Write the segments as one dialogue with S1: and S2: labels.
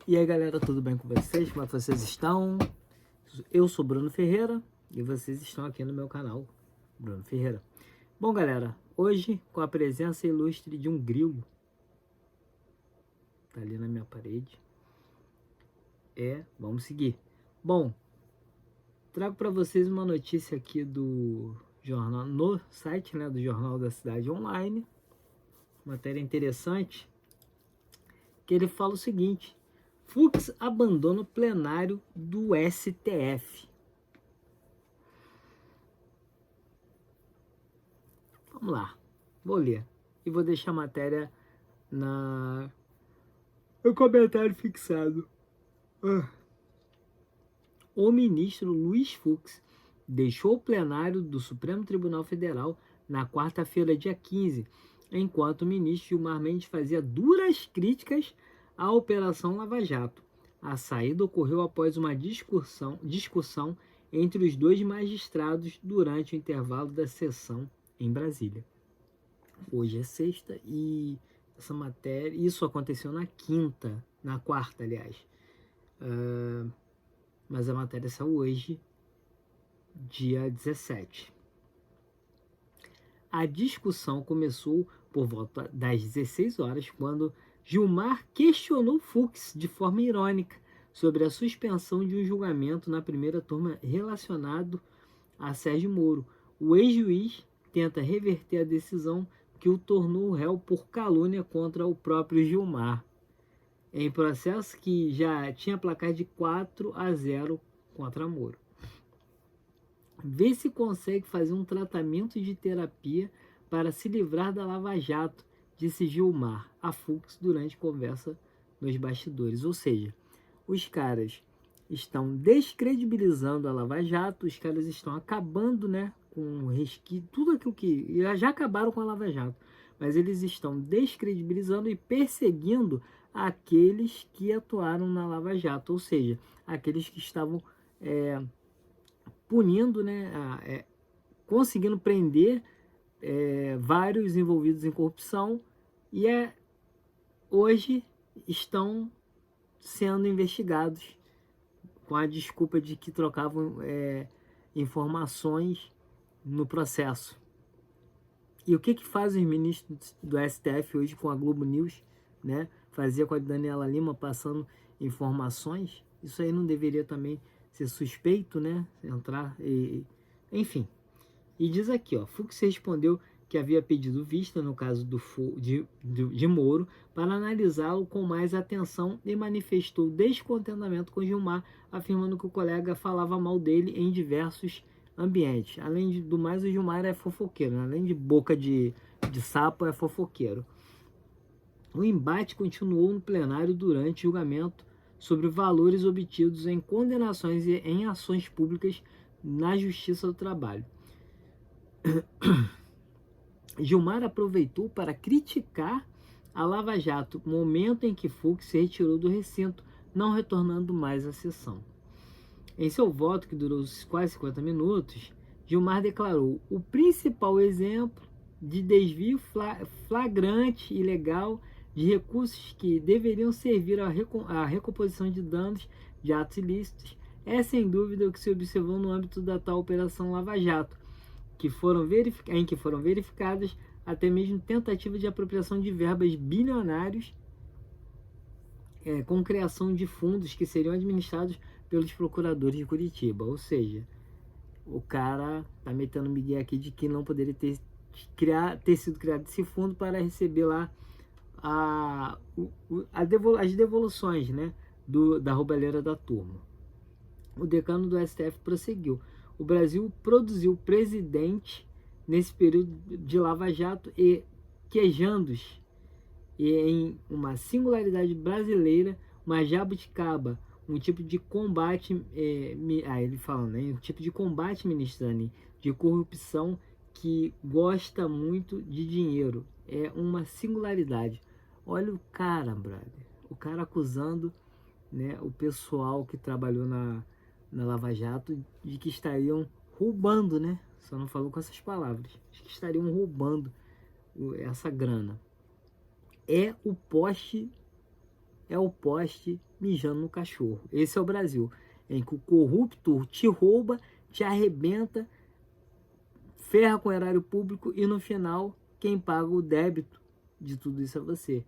S1: E aí galera, tudo bem com vocês? Como é que vocês estão? Eu sou Bruno Ferreira e vocês estão aqui no meu canal, Bruno Ferreira. Bom galera, hoje com a presença ilustre de um grilo, tá ali na minha parede. Vamos seguir. Bom, trago para vocês uma notícia aqui do jornal, no site, né, do Jornal da Cidade Online. Matéria interessante, que ele fala o seguinte: Fux abandona o plenário do STF. Vamos lá, vou ler e vou deixar a matéria no comentário fixado. O ministro Luiz Fux deixou o plenário do Supremo Tribunal Federal na quarta-feira, dia 15, enquanto o ministro Gilmar Mendes fazia duras críticas à Operação Lava Jato. A saída ocorreu após uma discussão entre os dois magistrados durante o intervalo da sessão em Brasília. Hoje é sexta e essa matéria, isso aconteceu na quarta, aliás. Mas a matéria saiu hoje, dia 17. A discussão começou por volta das 16 horas, quando Gilmar questionou Fux de forma irônica sobre a suspensão de um julgamento na primeira turma relacionado a Sérgio Moro. O ex-juiz tenta reverter a decisão que o tornou réu por calúnia contra o próprio Gilmar, em processo que já tinha placar de 4-0 contra Moro. Vê se consegue fazer um tratamento de terapia para se livrar da Lava Jato, disse Gilmar a Fux durante conversa nos bastidores. Ou seja, os caras estão descredibilizando a Lava Jato, os caras estão acabando, né, com resquício, tudo aquilo que já acabaram com a Lava Jato, mas eles estão descredibilizando e perseguindo aqueles que atuaram na Lava Jato, ou seja, aqueles que estavam punindo, né, conseguindo prender vários envolvidos em corrupção e hoje estão sendo investigados com a desculpa de que trocavam informações no processo. E o que fazem os ministros do STF hoje com a Globo News, né? Fazia com a Daniela Lima passando informações. Isso aí não deveria também ser suspeito, né? Enfim. E diz aqui, ó, Fux respondeu que havia pedido vista no caso de Moro para analisá-lo com mais atenção e manifestou descontentamento com Gilmar, afirmando que o colega falava mal dele em diversos ambientes. Além do mais, o Gilmar é fofoqueiro, né? Além de boca de sapo, é fofoqueiro. O embate continuou no plenário durante o julgamento sobre valores obtidos em condenações e em ações públicas na Justiça do Trabalho. Gilmar aproveitou para criticar a Lava Jato, momento em que Fux se retirou do recinto, não retornando mais à sessão. Em seu voto, que durou quase 50 minutos, Gilmar declarou: o principal exemplo de desvio flagrante e ilegal de recursos que deveriam servir à recomposição de danos de atos ilícitos é, sem dúvida, o que se observou no âmbito da tal Operação Lava Jato, em que foram verificadas até mesmo tentativas de apropriação de verbas bilionários com criação de fundos que seriam administrados pelos procuradores de Curitiba. Ou seja, o cara tá metendo migué aqui de que não poderia ter sido criado esse fundo para receber lá as devoluções, né, da roubalheira da turma. O decano do STF prosseguiu: o Brasil produziu presidente nesse período de Lava Jato e quejandos, e em uma singularidade brasileira, uma jabuticaba, um tipo de combate, ele fala, né, um tipo de combate, ministro Zanin, de corrupção que gosta muito de dinheiro. É uma singularidade. Olha o cara, brother. O cara acusando, né, o pessoal que trabalhou na Lava Jato de que estariam roubando, né? Só não falou com essas palavras. De que estariam roubando essa grana. É o poste é o poste mijando no cachorro. Esse é o Brasil, em que o corrupto te rouba, te arrebenta, ferra com o erário público e no final quem paga o débito de tudo isso é você.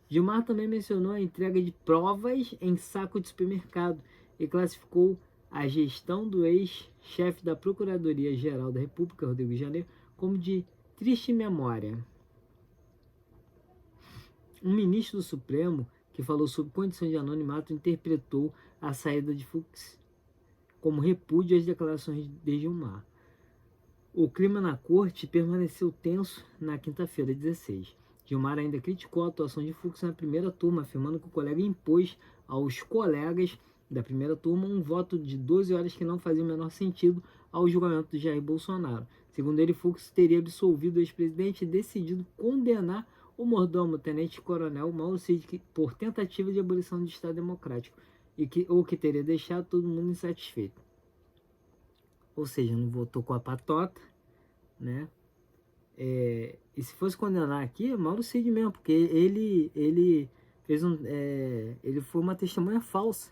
S1: Gilmar também mencionou a entrega de provas em saco de supermercado e classificou a gestão do ex-chefe da Procuradoria-Geral da República, Rodrigo Janot, como de triste memória. Um ministro do Supremo que falou sobre condição de anonimato interpretou a saída de Fux como repúdio às declarações de Gilmar. O clima na corte permaneceu tenso na quinta-feira, 16. Gilmar ainda criticou a atuação de Fux na primeira turma, afirmando que o colega impôs aos colegas da primeira turma um voto de 12 horas que não fazia o menor sentido ao julgamento de Jair Bolsonaro. Segundo ele, Fux teria absolvido o ex-presidente e decidido condenar o mordomo tenente-coronel Mauro Cid por tentativa de abolição do Estado Democrático, ou que teria deixado todo mundo insatisfeito. Ou seja, não votou com a patota, né? E se fosse condenar aqui, é Mauro Cid mesmo, porque ele fez ele foi uma testemunha falsa,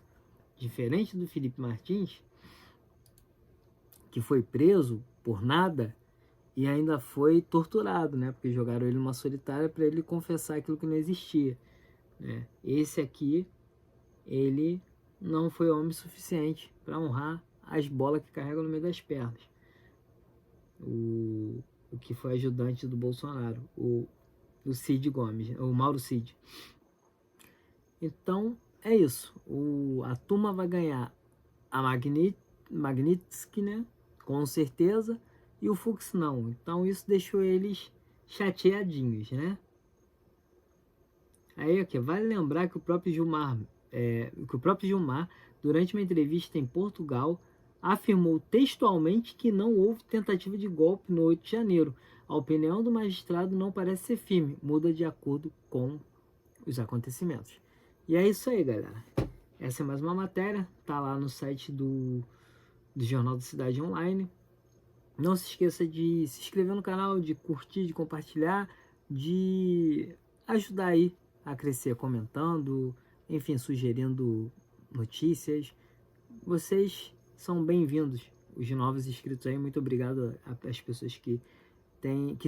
S1: diferente do Felipe Martins, que foi preso por nada e ainda foi torturado, né? Porque jogaram ele numa solitária para ele confessar aquilo que não existia, né? Esse aqui, ele não foi homem suficiente para honrar as bolas que carrega no meio das pernas. O que foi ajudante do Bolsonaro, o Cid Gomes, o Mauro Cid. Então, é isso. A turma vai ganhar a Magnitsky, né? Com certeza, e o Fux não. Então, isso deixou eles chateadinhos, né? Aí, aqui, vale lembrar que o próprio Gilmar, durante uma entrevista em Portugal, afirmou textualmente que não houve tentativa de golpe no 8 de janeiro. A opinião do magistrado não parece ser firme, muda de acordo com os acontecimentos. E é isso aí, galera. Essa é mais uma matéria, tá lá no site do Jornal da Cidade Online. Não se esqueça de se inscrever no canal, de curtir, de compartilhar, de ajudar aí a crescer comentando, enfim, sugerindo notícias. Vocês são bem-vindos, os novos inscritos aí. Muito obrigado às pessoas que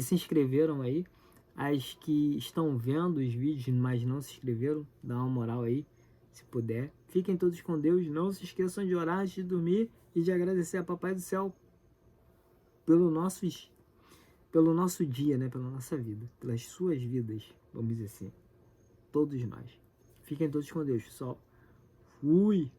S1: se inscreveram aí, as que estão vendo os vídeos, mas não se inscreveram. Dá uma moral aí, se puder. Fiquem todos com Deus. Não se esqueçam de orar antes de dormir e de agradecer a Papai do Céu pelo nosso dia, né? Pela nossa vida, pelas suas vidas, vamos dizer assim. Todos nós. Fiquem todos com Deus, pessoal. Fui!